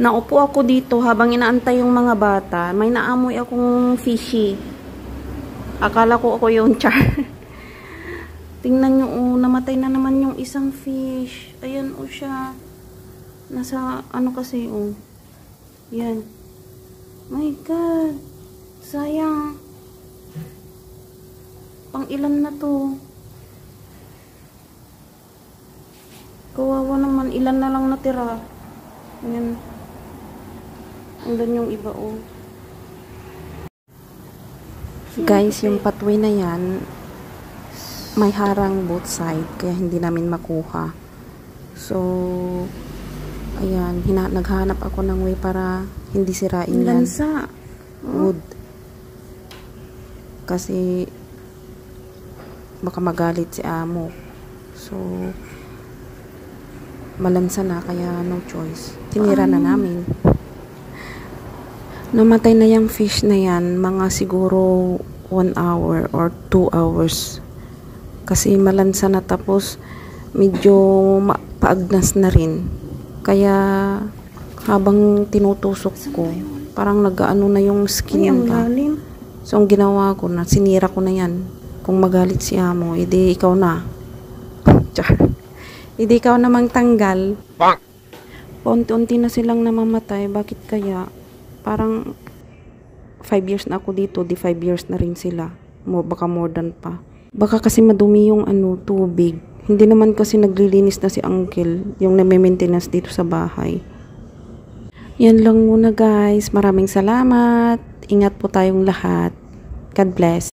Naupo ako dito habang inaantay yung mga bata. May naamoy akong fishy. Akala ko ako yung char. Tingnan nyo, oh, namatay na naman yung isang fish. Ayan, oh, siya. Nasa, ano kasi, oh. Yan. My God. Sayang. Pang ilan na to? Kawawa naman. Ilan na lang natira. Ayan. Andun yung iba, oh. Guys, yung pathway na yan, may harang both side, kaya hindi namin makuha. So, ayan, naghanap ako ng way para hindi sirain yan. Lansa. Wood. Kasi, baka magalit si amo. So, malansa na, kaya no choice. Tinira na namin. Namatay na yung fish na yan, mga siguro 1 hour or 2 hours. Kasi malansa na, tapos medyo paagnas na rin. Kaya habang tinutusok ko, parang nag-ano na yung skin nila. So ang ginawa ko na, sinira ko na yan. Kung magalit si amo, edi ikaw na. Edi ikaw namang tanggal. Unti-unti na silang namamatay. Bakit kaya? Parang 5 years na ako dito, di 5 years na rin sila. Baka more than pa. Baka kasi madumi yung tubig. Hindi naman kasi naglilinis na si uncle, yung name-maintenance dito sa bahay. Yan lang muna guys. Maraming salamat. Ingat po tayong lahat. God bless.